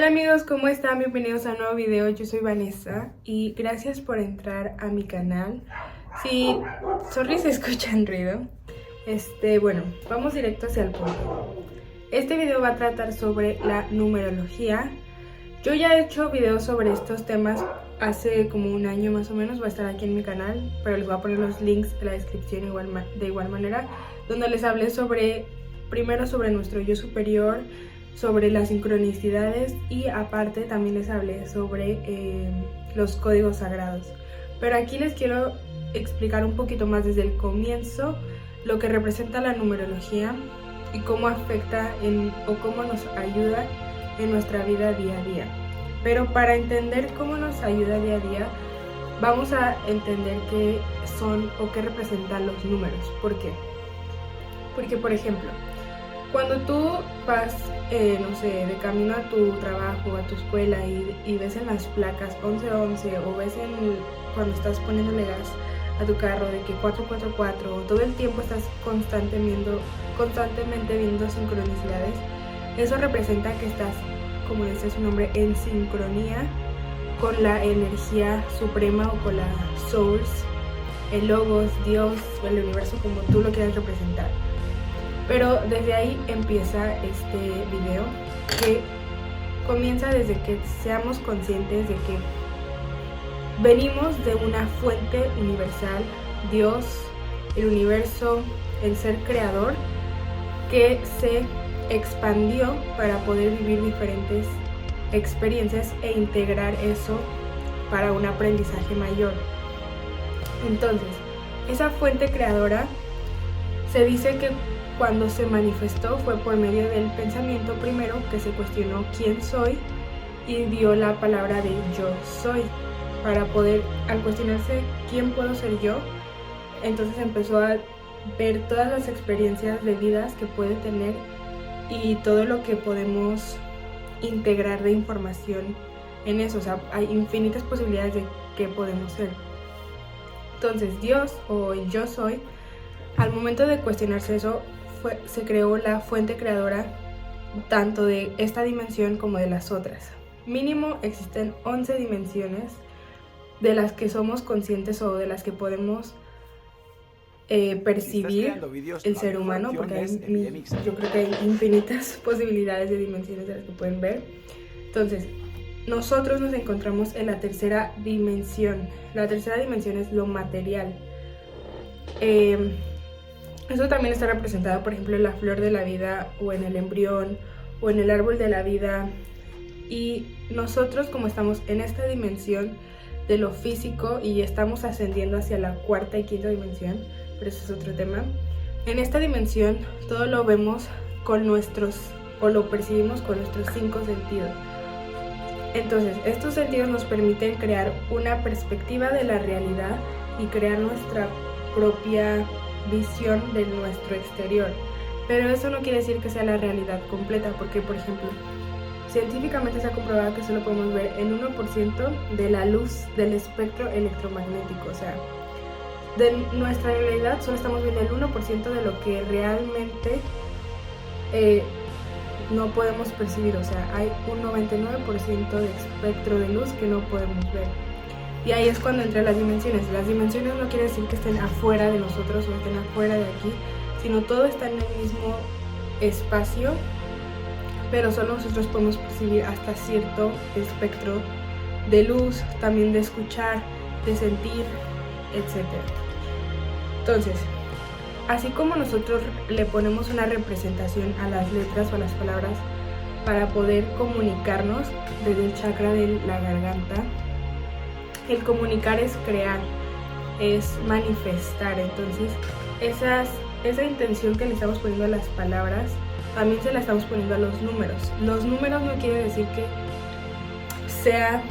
Hola amigos, ¿cómo están? Bienvenidos a un nuevo video. Yo soy Vanessa y gracias por entrar a mi canal. Sí, sorry si escuchan ruido. Bueno, vamos directo hacia el punto. Este video va a tratar sobre la numerología. Yo ya he hecho videos sobre estos temas hace como un año más o menos. Va a estar aquí en mi canal, pero les voy a poner los links en la descripción de igual manera, donde les hablé primero sobre nuestro yo superior, sobre las sincronicidades y aparte también les hablé sobre los códigos sagrados. Pero aquí les quiero explicar un poquito más desde el comienzo lo que representa la numerología y cómo afecta o cómo nos ayuda en nuestra vida día a día. Pero para entender cómo nos ayuda día a día, vamos a entender qué son o qué representan los números. ¿Por qué? Porque, por ejemplo, cuando tú vas, no sé, de camino a tu trabajo, a tu escuela y ves en las placas 1111 o ves cuando estás poniéndole gas a tu carro de que 444, o todo el tiempo estás constantemente viendo sincronicidades, eso representa que estás, como dice su nombre, en sincronía con la energía suprema o con la source, el logos, Dios, el universo, como tú lo quieras representar. Pero desde ahí empieza este video, que comienza desde que seamos conscientes de que venimos de una fuente universal, Dios, el universo, el ser creador, que se expandió para poder vivir diferentes experiencias e integrar eso para un aprendizaje mayor. Entonces, esa fuente creadora se dice que cuando se manifestó fue por medio del pensamiento primero, que se cuestionó quién soy y dio la palabra de yo soy, para poder, al cuestionarse quién puedo ser yo, entonces empezó a ver todas las experiencias de vidas que puede tener y todo lo que podemos integrar de información en eso. O sea, hay infinitas posibilidades de qué podemos ser. Entonces Dios o el yo soy, al momento de cuestionarse eso, se creó la fuente creadora tanto de esta dimensión como de las otras. Mínimo existen 11 dimensiones de las que somos conscientes o de las que podemos percibir el ser humano, porque yo creo que hay infinitas posibilidades de dimensiones de las que pueden ver. Entonces, nosotros nos encontramos en la tercera dimensión. La tercera dimensión es lo material. Eso también está representado, por ejemplo, en la flor de la vida o en el embrión o en el árbol de la vida. Y nosotros, como estamos en esta dimensión de lo físico y estamos ascendiendo hacia la cuarta y quinta dimensión, pero eso es otro tema, en esta dimensión todo lo vemos con o lo percibimos con nuestros 5 sentidos. Entonces, estos sentidos nos permiten crear una perspectiva de la realidad y crear nuestra propia visión de nuestro exterior. Pero eso no quiere decir que sea la realidad completa, porque, por ejemplo, científicamente se ha comprobado que solo podemos ver el 1% de la luz del espectro electromagnético. O sea, de nuestra realidad solo estamos viendo el 1% de lo que realmente no podemos percibir. O sea, hay un 99% de espectro de luz que no podemos ver. Y ahí es cuando entran las dimensiones. Las dimensiones no quiere decir que estén afuera de nosotros o estén afuera de aquí, sino todo está en el mismo espacio, pero solo nosotros podemos percibir hasta cierto espectro de luz, también de escuchar, de sentir, etc. Entonces, así como nosotros le ponemos una representación a las letras o a las palabras para poder comunicarnos desde el chakra de la garganta, el comunicar es crear, es manifestar. Entonces, esa intención que le estamos poniendo a las palabras, también se la estamos poniendo a los números. Los números no quiere decir que sea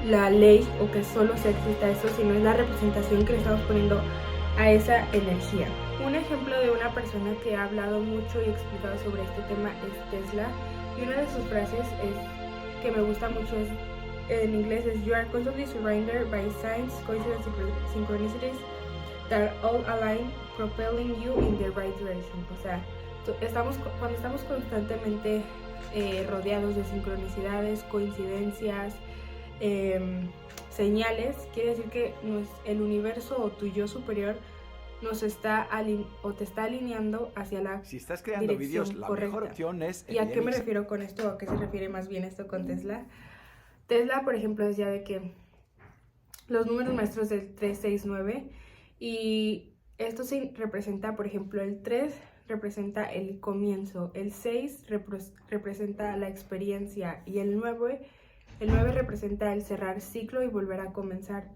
la ley o que solo se exista eso, sino es la representación que le estamos poniendo a esa energía. Un ejemplo de una persona que ha hablado mucho y explicado sobre este tema es Tesla, y una de sus frases que me gusta mucho en inglés es: "You are constantly surrounded by signs, coincidences, synchronicities that all align, propelling you in the right direction." O sea, cuando estamos constantemente rodeados de sincronicidades, coincidencias, señales. Quiere decir que el universo o tu yo superior nos está te está alineando hacia la Si estás creando vídeos, la mejor opción es ¿Y a qué me refiero con esto? ¿A qué se refiere más bien esto con Tesla? Tesla, por ejemplo, decía de que los números maestros del 369, y esto se representa, por ejemplo, el 3 representa el comienzo, el 6 representa la experiencia y el 9 representa el cerrar ciclo y volver a comenzar.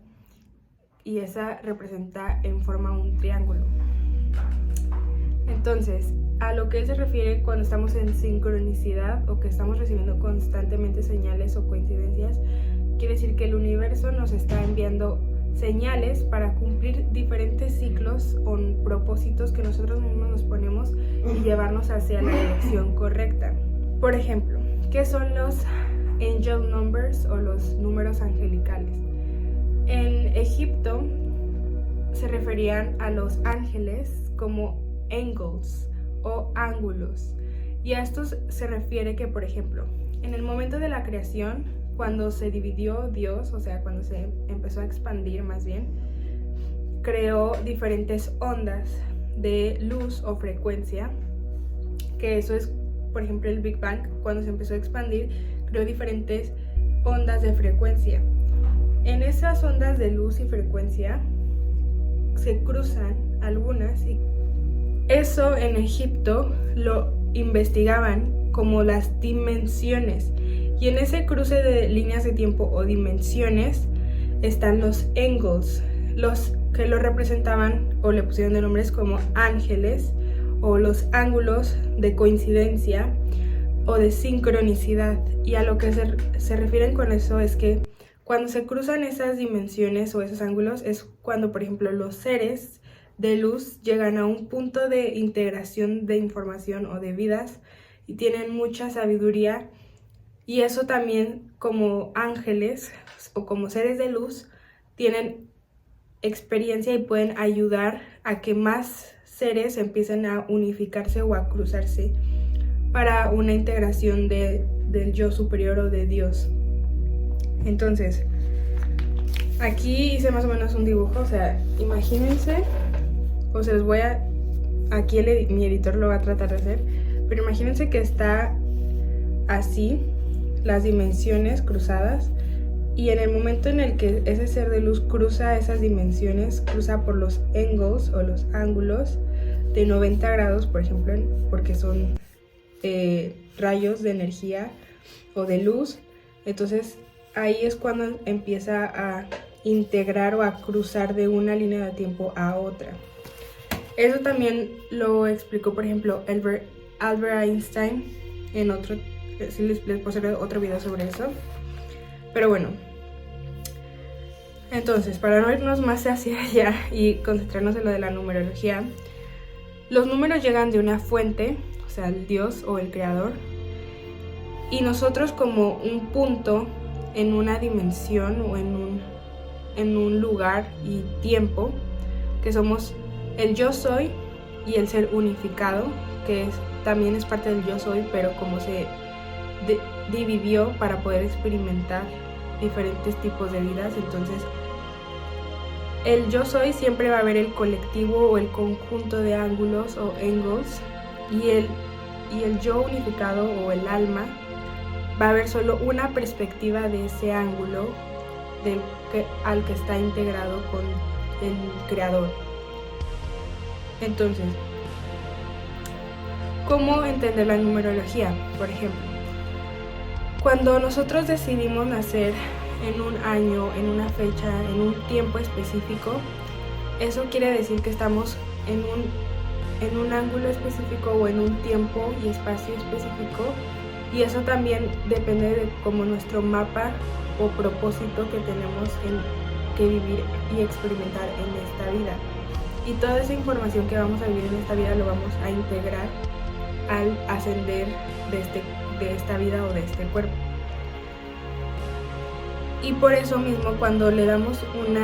Y esa representa en forma un triángulo. Entonces, a lo que él se refiere cuando estamos en sincronicidad o que estamos recibiendo constantemente señales o coincidencias, quiere decir que el universo nos está enviando señales para cumplir diferentes ciclos o propósitos que nosotros mismos nos ponemos y llevarnos hacia la dirección correcta. Por ejemplo, ¿qué son los angel numbers o los números angelicales? En Egipto se referían a los ángeles como angles o ángulos, y a estos se refiere que, por ejemplo, en el momento de la creación, cuando se dividió Dios, o sea, cuando se empezó a expandir más bien, creó diferentes ondas de luz o frecuencia, que eso es, por ejemplo, el Big Bang. Cuando se empezó a expandir, creó diferentes ondas de frecuencia. En esas ondas de luz y frecuencia se cruzan algunas, y eso en Egipto lo investigaban como las dimensiones, y en ese cruce de líneas de tiempo o dimensiones están los angles, los que lo representaban o le pusieron de nombres como ángeles, o los ángulos de coincidencia o de sincronicidad. Y a lo que se refieren con eso es que cuando se cruzan esas dimensiones o esos ángulos es cuando, por ejemplo, los seres de luz llegan a un punto de integración de información o de vidas y tienen mucha sabiduría, y eso también, como ángeles o como seres de luz, tienen experiencia y pueden ayudar a que más seres empiecen a unificarse o a cruzarse para una integración del yo superior o de Dios. Entonces, aquí hice más o menos un dibujo, o sea, imagínense, o se los voy a, aquí mi editor lo va a tratar de hacer, pero imagínense que está así, las dimensiones cruzadas, y en el momento en el que ese ser de luz cruza esas dimensiones, cruza por los angles o los ángulos de 90 grados, por ejemplo, porque son rayos de energía o de luz. Entonces ahí es cuando empieza a integrar o a cruzar de una línea de tiempo a otra. Eso también lo explicó, por ejemplo, Albert Einstein en otro, sí les puedo hacer otro video sobre eso. Pero bueno, entonces, para no irnos más hacia allá y concentrarnos en lo de la numerología, los números llegan de una fuente, o sea, el Dios o el Creador, y nosotros como un punto en una dimensión o en un lugar y tiempo, que somos el yo soy y el ser unificado, que también es parte del yo soy, pero como se dividió para poder experimentar diferentes tipos de vidas. Entonces el yo soy siempre va a haber el colectivo o el conjunto de ángulos o angles, y el yo unificado o el alma va a haber solo una perspectiva de ese ángulo al que está integrado con el creador. Entonces, ¿cómo entender la numerología? Por ejemplo, cuando nosotros decidimos nacer en un año, en una fecha, en un tiempo específico, eso quiere decir que estamos en un ángulo específico o en un tiempo y espacio específico, y eso también depende de como nuestro mapa o propósito que tenemos que vivir y experimentar en esta vida. Y toda esa información que vamos a vivir en esta vida lo vamos a integrar al ascender de esta vida o de este cuerpo. Y por eso mismo, cuando le damos un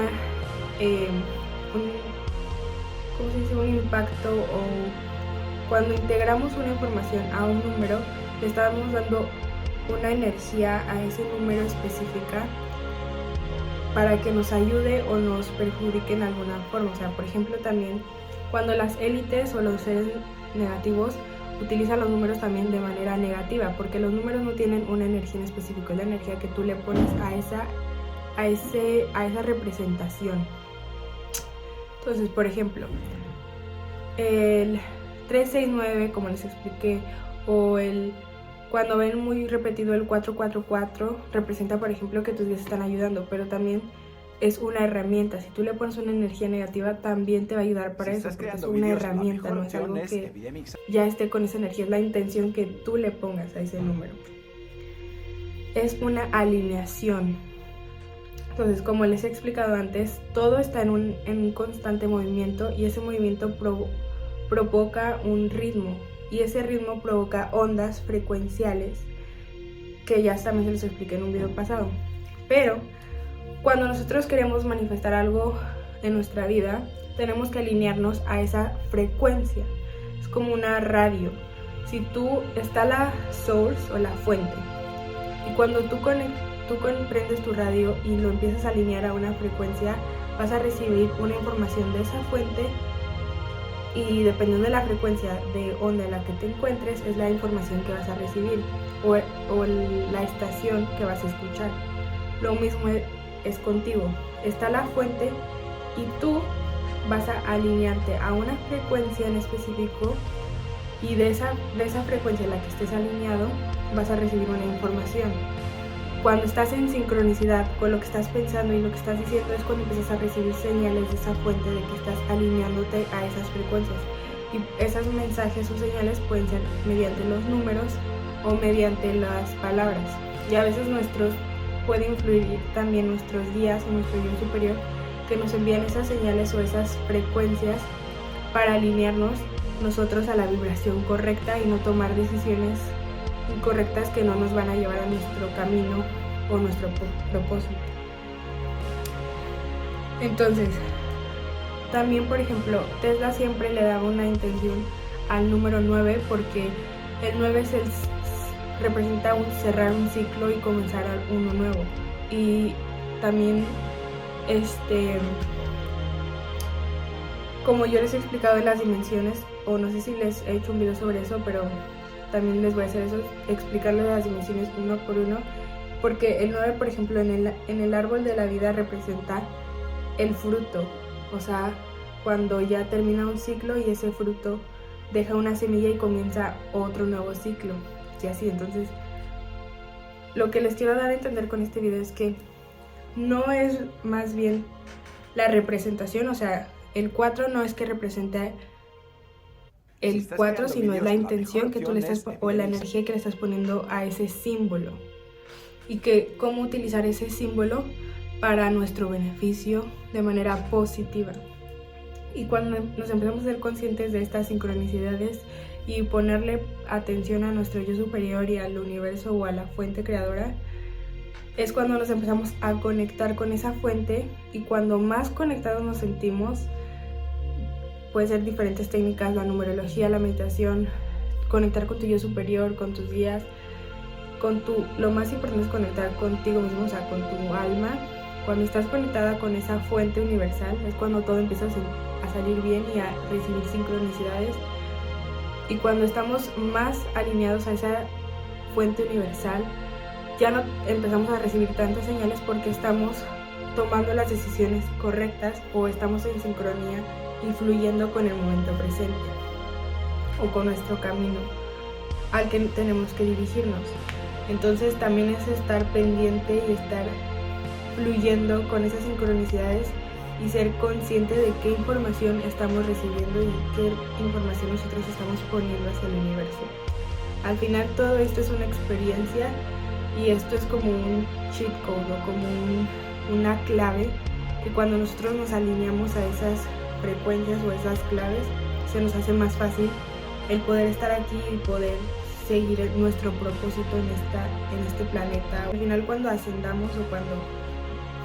impacto, o cuando integramos una información a un número, le estamos dando una energía a ese número específica para que nos ayude o nos perjudique en alguna forma. O sea, por ejemplo, también cuando las élites o los seres negativos utilizan los números también de manera negativa, porque los números no tienen una energía en específico, es la energía que tú le pones a esa representación. Entonces, por ejemplo, el 369, como les expliqué, o cuando ven muy repetido el 444, representa, por ejemplo, que tus días están ayudando, pero también es una herramienta. Si tú le pones una energía negativa, también te va a ayudar para eso, porque es una herramienta, no es algo que ya esté con esa energía, es la intención que tú le pongas a ese número. Es una alineación. Entonces, como les he explicado antes, todo está en un constante movimiento, y ese movimiento provoca un ritmo, y ese ritmo provoca ondas frecuenciales, que ya también se los expliqué en un video pasado. Pero cuando nosotros queremos manifestar algo en nuestra vida, tenemos que alinearnos a esa frecuencia. Es como una radio. Si está la source o la fuente, y cuando tú comprendes tu radio y lo empiezas a alinear a una frecuencia, vas a recibir una información de esa fuente, y dependiendo de la frecuencia de onda en la que te encuentres, es la información que vas a recibir o la estación que vas a escuchar. Lo mismo es contigo. Está la fuente y tú vas a alinearte a una frecuencia en específico, y de esa frecuencia en la que estés alineado vas a recibir una información. Cuando estás en sincronicidad con lo que estás pensando y lo que estás diciendo, es cuando empiezas a recibir señales de esa fuente de que estás alineándote a esas frecuencias. Y esos mensajes o señales pueden ser mediante los números o mediante las palabras. Y a veces puede influir también nuestros guías o nuestro yo superior, que nos envían esas señales o esas frecuencias para alinearnos nosotros a la vibración correcta y no tomar decisiones incorrectas que no nos van a llevar a nuestro camino o nuestro propósito. Entonces, también, por ejemplo, Tesla siempre le daba una intención al número 9, porque el 9 representa cerrar un ciclo y comenzar uno nuevo. Y también como yo les he explicado en las dimensiones, o no sé si les he hecho un video sobre eso, pero también les voy a hacer eso, explicarles las dimensiones uno por uno, porque el 9, por ejemplo, en el árbol de la vida representa el fruto, o sea, cuando ya termina un ciclo y ese fruto deja una semilla y comienza otro nuevo ciclo, y así. Entonces, lo que les quiero dar a entender con este video es que no es más bien la representación, o sea, el 4 no es que represente el 4, sino es la intención que tú le estás o la energía que le estás poniendo a ese símbolo, y que cómo utilizar ese símbolo para nuestro beneficio de manera positiva. Y cuando nos empezamos a ser conscientes de estas sincronicidades y ponerle atención a nuestro yo superior y al universo o a la fuente creadora, es cuando nos empezamos a conectar con esa fuente, y cuando más conectados nos sentimos, puede ser diferentes técnicas, la numerología, la meditación, conectar con tu yo superior, con tus guías, lo más importante es conectar contigo mismo, o sea, con tu alma. Cuando estás conectada con esa fuente universal, es cuando todo empieza a salir bien y a recibir sincronicidades. Y cuando estamos más alineados a esa fuente universal, ya no empezamos a recibir tantas señales, porque estamos tomando las decisiones correctas o estamos en sincronía y fluyendo con el momento presente o con nuestro camino al que tenemos que dirigirnos. Entonces también es estar pendiente y estar fluyendo con esas sincronicidades y ser consciente de qué información estamos recibiendo y qué información nosotros estamos poniendo hacia el universo. Al final todo esto es una experiencia, y esto es como un cheat code o como una clave, que cuando nosotros nos alineamos a esas frecuencias o esas claves, se nos hace más fácil el poder estar aquí y poder seguir nuestro propósito en este planeta. Al final, cuando ascendamos o cuando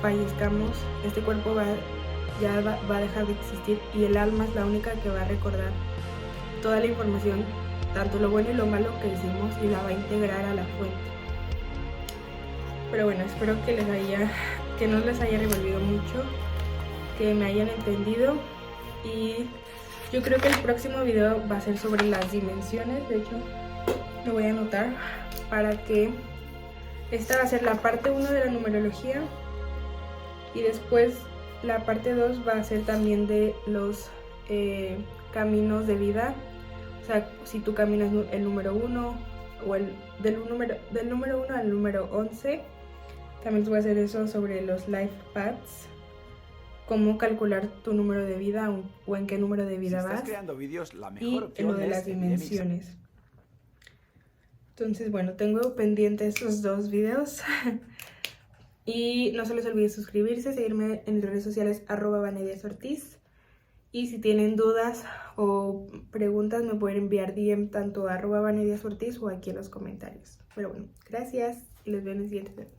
fallezcamos, este cuerpo va a dejar de existir, y el alma es la única que va a recordar toda la información tanto lo bueno y lo malo que hicimos y la va a integrar a la fuente. Pero bueno, espero que no les haya revolvido mucho, que me hayan entendido, y yo creo que el próximo video va a ser sobre las dimensiones. De hecho, lo voy a anotar para que esta va a ser la parte 1 de la numerología, y después la parte 2 va a ser también de los caminos de vida. O sea, si tu camino es el número 1 o del número 1 al número 11, también voy a hacer eso sobre los life paths, cómo calcular tu número de vida o en qué número de vida vas, creando vídeos, la mejor y opción lo de las dimensiones. Entonces, bueno, tengo pendientes esos 2 videos. Y no se les olvide suscribirse, seguirme en mis redes sociales @vanediasortiz. Y si tienen dudas o preguntas me pueden enviar DM tanto a @vanediasortiz o aquí en los comentarios. Pero bueno, gracias y les veo en el siguiente video.